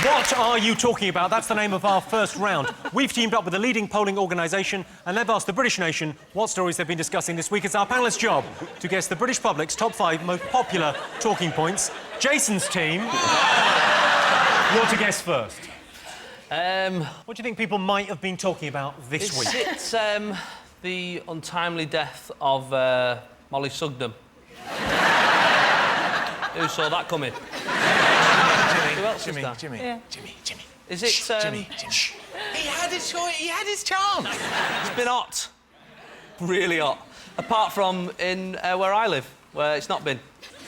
What are you talking about? That's the name of our first round. We've teamed up with a leading polling organisation and they've asked the British nation what stories they've been discussing this week. It's our panellists' job to guess the British public's top 5 most popular talking points. Jason's team, you're to guess first. What do you think people might have been talking about this week? It's the untimely death of Molly Sugden. Who saw that coming? Who else is that? Jimmy. Is it... Jimmy. He had his chance. It's been hot. Really hot. Apart from in where I live, where it's not been.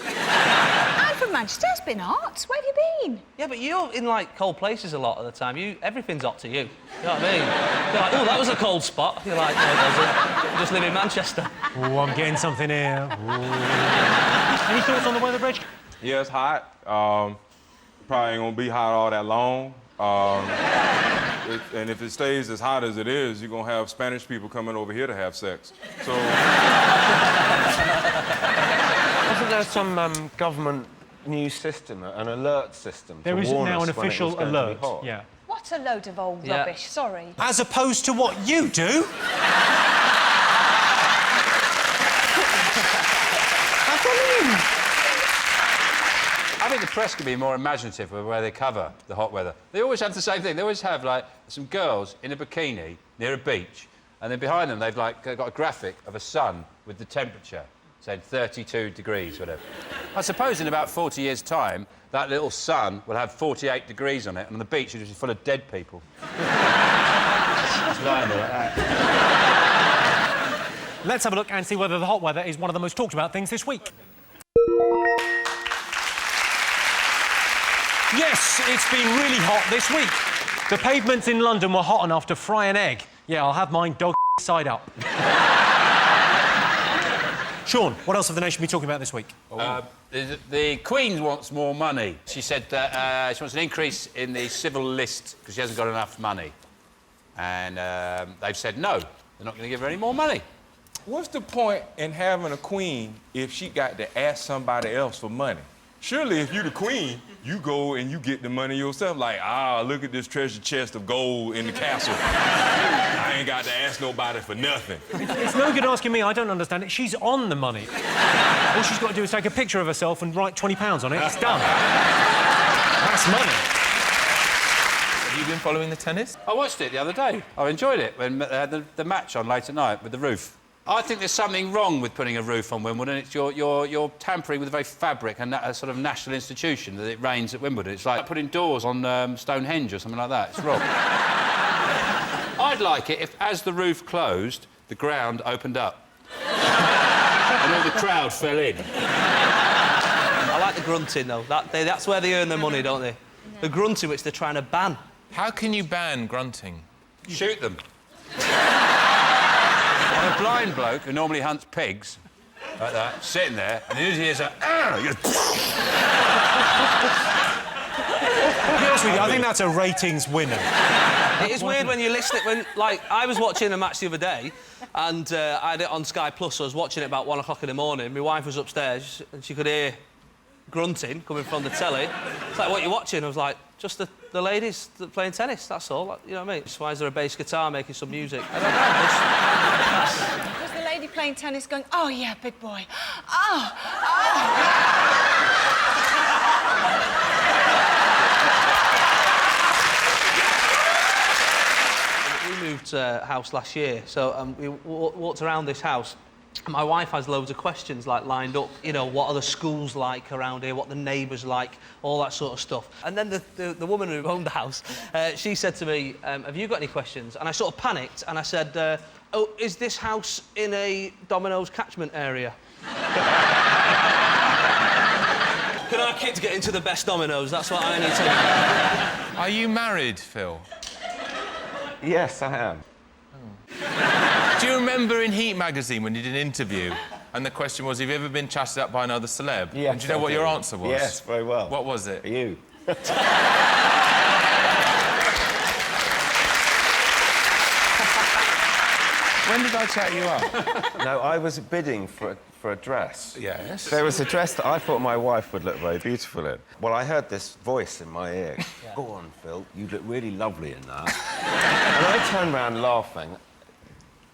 I'm from Manchester, it's been hot. Where have you been? Yeah, but you're in, like, cold places a lot of the time. Everything's hot to you. You know what I mean? You're like, oh, that was a cold spot. You're like, no, it wasn't. You just live in Manchester. Oh, I'm getting something here. Any thoughts on the weather, Reg? Yeah, it's hot. Probably ain't gonna be hot all that long. And if it stays as hot as it is, you're gonna have Spanish people coming over here to have sex. So... Wasn't there some government news system, an alert system? There is now an official alert. Yeah. What a load of old rubbish, sorry. As opposed to what you do. I think the press could be more imaginative with where they cover the hot weather. They always have the same thing. They always have, like, some girls in a bikini near a beach, and then behind them they've, like, got a graphic of a sun with the temperature, saying 32 degrees, whatever. I suppose in about 40 years' time, that little sun will have 48 degrees on it, and on the beach it'll be full of dead people. It's lying there like that. Let's have a look and see whether the hot weather is one of the most talked about things this week. Yes, it's been really hot this week. The pavements in London were hot enough to fry an egg. Yeah, I'll have mine dog side up. Sean, what else have the nation been talking about this week? The Queen wants more money. She said that she wants an increase in the civil list because she hasn't got enough money. And they've said no, they're not going to give her any more money. What's the point in having a queen if she got to ask somebody else for money? Surely, if you're the queen, you go and you get the money yourself. Like, look at this treasure chest of gold in the castle. I ain't got to ask nobody for nothing. It's no good asking me, I don't understand it. She's on the money. All she's got to do is take a picture of herself and write £20 on it. It's done. That's money. Have you been following the tennis? I watched it the other day. I enjoyed it when they had the match on late at night with the roof. I think there's something wrong with putting a roof on Wimbledon. It's you're tampering with the very fabric and a sort of national institution that it rains at Wimbledon. It's like putting doors on Stonehenge or something like that. It's wrong. I'd like it if, as the roof closed, the ground opened up. And all the crowd fell in. I like the grunting, though. That's where they earn their money, don't they? No. The grunting, which they're trying to ban. How can you ban grunting? Shoot them. I'm a blind bloke who normally hunts pigs, like that, sitting there, and he hears a... To be honest with you, I think that's a ratings winner. It is weird when you listen it when, like, I was watching a match the other day, and I had it on Sky Plus. I was watching it about 1 o'clock in the morning. My wife was upstairs, and she could hear grunting coming from the telly. It's like, what are you watching? I was like, just the ladies playing tennis, that's all. Like, you know what I mean? Why is there a bass guitar making some music? I don't know. Was the lady playing tennis going, oh, yeah, big boy. Oh. We moved house last year, so we walked around this house. My wife has loads of questions, like, lined up. You know, what are the schools like around here, what the neighbours like, all that sort of stuff. And then the woman who owned the house, she said to me, have you got any questions? And I sort of panicked, and I said, oh, is this house in a Domino's catchment area? Can our kids get into the best Domino's? That's what I need to know. Are you married, Phil? Yes, I am. Do you remember in Heat magazine when you did an interview and the question was, have you ever been chatted up by another celeb? Yes, and do you know what your answer was? Yes, very well. What was it? You. When did I chat you up? No, I was bidding for a dress. Yes. There was a dress that I thought my wife would look very beautiful in. Well, I heard this voice in my ear. Go on, Phil, you look really lovely in that. And I turned around laughing,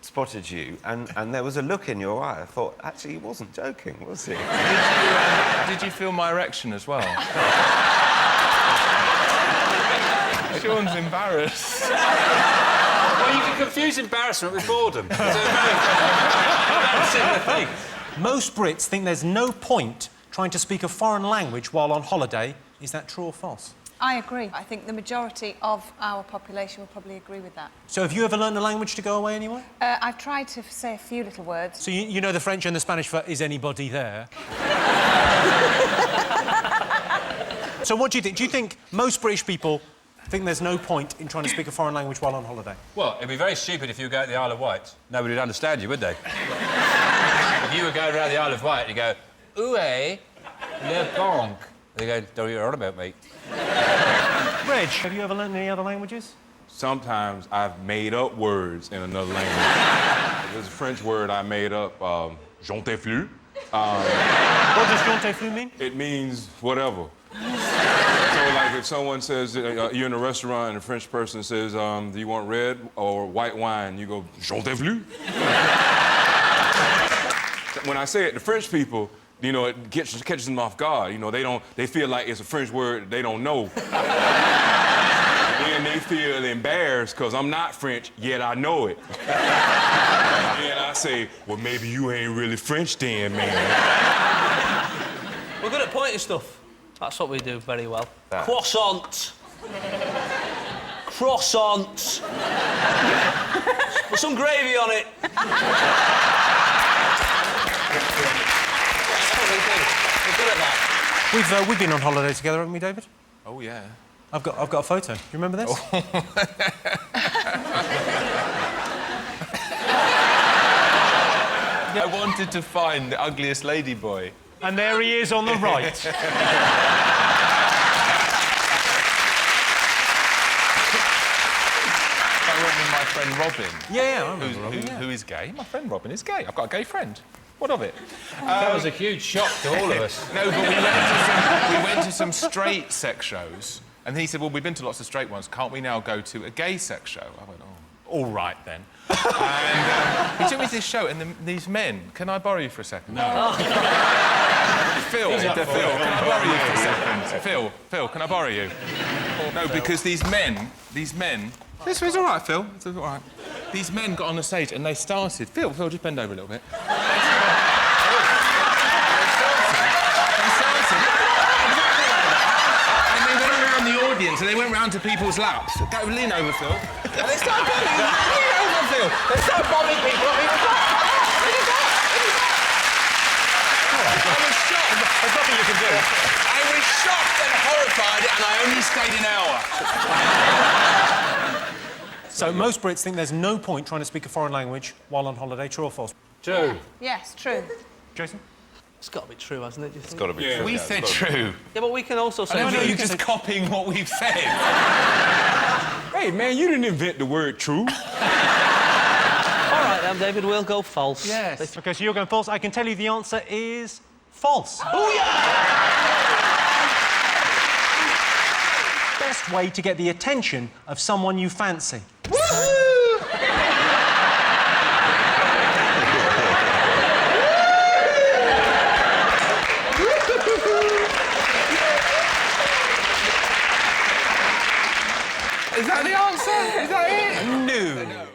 spotted you, and there was a look in your eye. I thought, actually, he wasn't joking, was he? Did you feel my erection as well? Sean's embarrassed. Well, you can confuse embarrassment with boredom. It's a very similar thing. Most Brits think there's no point trying to speak a foreign language while on holiday. Is that true or false? I agree. I think the majority of our population will probably agree with that. So have you ever learned a language to go away anywhere? I've tried to say a few little words. So you know the French and the Spanish for is anybody there? So what do you think? Do you think most British people think there's no point in trying to speak a foreign language while on holiday? Well, it'd be very stupid if you go to the Isle of Wight. Nobody would understand you, would they? If you were going around the Isle of Wight and you go, "Où est le banque?" They go, "Don't you on about, mate?" Reg, have you ever learned any other languages? Sometimes I've made up words in another language. There's a French word I made up, j'en t'ai flu. What does j'en t'ai flu mean? It means whatever. So, like, if someone says, you're in a restaurant and a French person says, do you want red or white wine? You go, j'en t'ai flu. When I say it to French people, you know, it catches them off guard. You know, they feel like it's a French word they don't know. Then they feel embarrassed because I'm not French, yet I know it. And I say, well, maybe you ain't really French then, man. We're good at pointing stuff. That's what we do very well. Croissant. Croissant. With some gravy on it. That's what we do. We're good at that. We've been on holiday together, haven't we, David? Oh, yeah. I've got a photo. Do you remember this? I wanted to find the ugliest lady boy. And there he is on the right. I went with my friend Robin. Yeah, I remember Robin, yeah. Who is gay. My friend Robin is gay. I've got a gay friend. What of it? That was a huge shock to all of us. No, but we went to some straight sex shows, and he said, well, we've been to lots of straight ones. Can't we now go to a gay sex show? I went, oh, all right, then. And he took me to this show, and these men... Can I borrow you for a second? No. Phil, can I borrow you for a second? Phil, can I borrow you? No, because these men... This was all right, Phil. It's all right. These men got on the stage, and they started... Phil, just bend over a little bit. And they went round to people's laps. Go, lean over, Phil. And they started bombing. Lean over, Phil. They started bombing people. I was shocked. There's nothing you can do. I was shocked and horrified, and I only stayed an hour. So most Brits think there's no point trying to speak a foreign language while on holiday. True or false? True. Yes, true. Jason? It's got to be true, hasn't it? Do you think? It's got to be true. We said true. Yeah, but we can also say... No, you're just copying what we've said. Hey, man, you didn't invent the word true. All right, then, David, we'll go false. Yes. OK, so you're going false. I can tell you the answer is false. Oh, yeah! Best way to get the attention of someone you fancy. Is that the answer? Is that it? No.